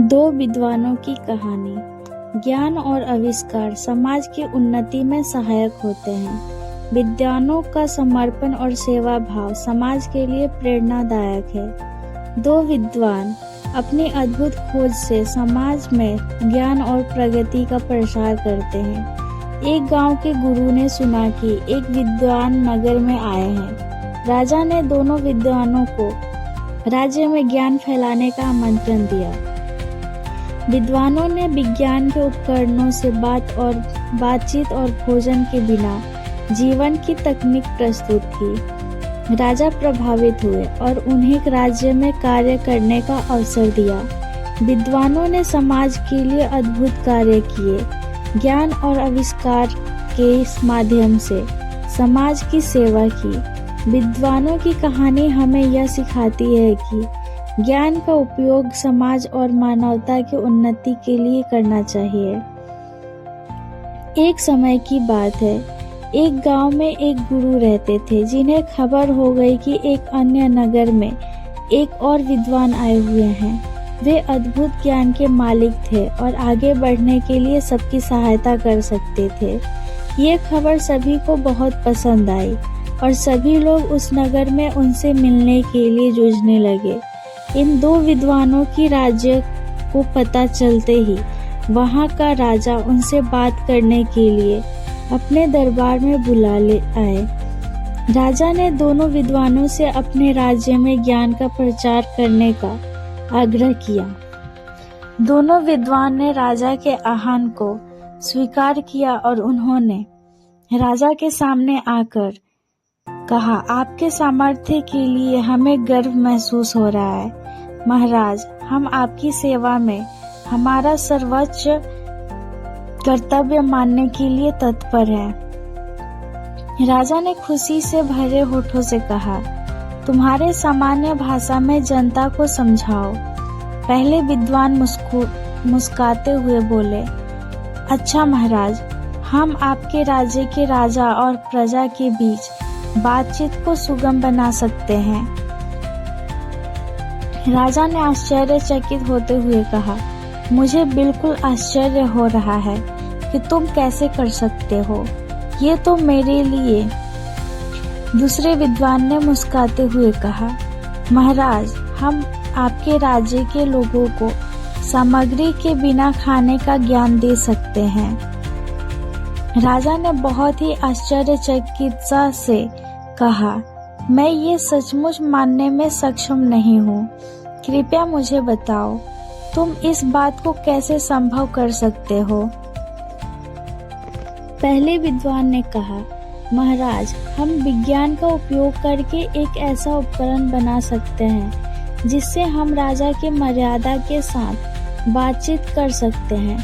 दो विद्वानों की कहानी। ज्ञान और आविष्कार समाज की उन्नति में सहायक होते हैं। विद्वानों का समर्पण और सेवा भाव समाज के लिए प्रेरणादायक है। दो विद्वान अपनी अद्भुत खोज से समाज में ज्ञान और प्रगति का प्रसार करते हैं। एक गांव के गुरु ने सुना कि एक विद्वान नगर में आए हैं। राजा ने दोनों विद्वानों को राज्य में ज्ञान फैलाने का आमंत्रण दिया। विद्वानों ने विज्ञान के उपकरणों से बातचीत और भोजन के बिना जीवन की तकनीक प्रस्तुत की। राजा प्रभावित हुए और उन्हें राज्य में कार्य करने का अवसर दिया। विद्वानों ने समाज के लिए अद्भुत कार्य किए। ज्ञान और आविष्कार के इस माध्यम से समाज की सेवा की। विद्वानों की कहानी हमें यह सिखाती है कि ज्ञान का उपयोग समाज और मानवता की उन्नति के लिए करना चाहिए। एक समय की बात है, एक गांव में एक गुरु रहते थे जिन्हें खबर हो गई कि एक अन्य नगर में एक और विद्वान आए हुए हैं। वे अद्भुत ज्ञान के मालिक थे और आगे बढ़ने के लिए सबकी सहायता कर सकते थे। ये खबर सभी को बहुत पसंद आई और सभी लोग उस नगर में उनसे मिलने के लिए जूझने लगे। इन दो विद्वानों की राज्य को पता चलते ही वहां का राजा उनसे बात करने के लिए अपने दरबार में बुला ले आए। राजा ने दोनों विद्वानों से अपने राज्य में ज्ञान का प्रचार करने का आग्रह किया। दोनों विद्वान ने राजा के आह्वान को स्वीकार किया और उन्होंने राजा के सामने आकर कहा, आपके सामर्थ्य के लिए हमें गर्व महसूस हो रहा है। महाराज, हम आपकी सेवा में हमारा सर्वोच्च कर्तव्य मानने के लिए तत्पर हैं। राजा ने खुशी से भरे होठों से कहा, तुम्हारे सामान्य भाषा में जनता को समझाओ। पहले विद्वान मुस्कुराते हुए बोले, अच्छा महाराज, हम आपके राज्य के राजा और प्रजा के बीच बातचीत को सुगम बना सकते हैं। राजा ने आश्चर्यचकित होते हुए कहा, मुझे बिल्कुल आश्चर्य हो रहा है कि तुम कैसे कर सकते हो। ये तो मेरे लिए। दूसरे विद्वान ने मुस्कुराते हुए कहा, महाराज, हम आपके राज्य के लोगों को सामग्री के बिना खाने का ज्ञान दे सकते हैं। राजा ने बहुत ही आश्चर्यचकितता से कहा, मैं ये सचमुच मानने में सक्षम नहीं हूँ। कृपया मुझे बताओ, तुम इस बात को कैसे संभव कर सकते हो। पहले विद्वान ने कहा, महाराज, हम विज्ञान का उपयोग करके एक ऐसा उपकरण बना सकते हैं जिससे हम राजा के मर्यादा के साथ बातचीत कर सकते हैं।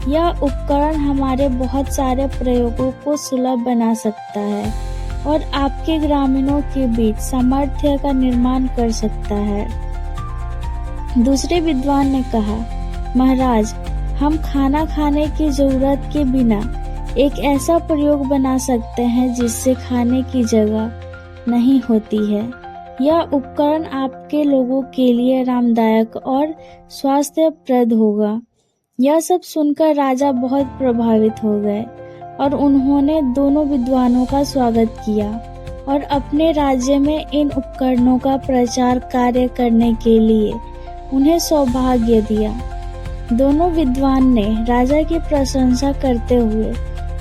यह उपकरण हमारे बहुत सारे प्रयोगों को सुलभ बना सकता है और आपके ग्रामीणों के बीच सामर्थ्य का निर्माण कर सकता है। दूसरे विद्वान ने कहा, महाराज, हम खाना खाने की जरूरत के बिना एक ऐसा प्रयोग बना सकते हैं जिससे खाने की जगह नहीं होती है। यह उपकरण आपके लोगों के लिए आरामदायक और स्वास्थ्यप्रद होगा। यह सब सुनकर राजा बहुत प्रभावित हो गए और उन्होंने दोनों विद्वानों का स्वागत किया और अपने राज्य में इन उपकरणों का प्रचार कार्य करने के लिए उन्हें सौभाग्य दिया। दोनों विद्वान ने राजा की प्रशंसा करते हुए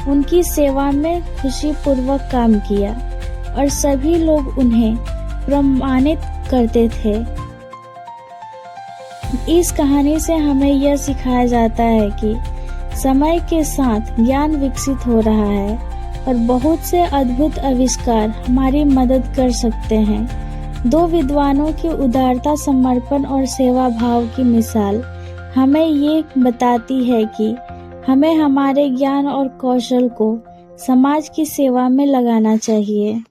उनकी सेवा में खुशीपूर्वक काम किया और सभी लोग उन्हें सम्मानित करते थे। इस कहानी से हमें यह सिखाया जाता है कि समय के साथ ज्ञान विकसित हो रहा है और बहुत से अद्भुत आविष्कार हमारी मदद कर सकते हैं। दो विद्वानों की उदारता, समर्पण और सेवा भाव की मिसाल हमें ये बताती है कि हमें हमारे ज्ञान और कौशल को समाज की सेवा में लगाना चाहिए।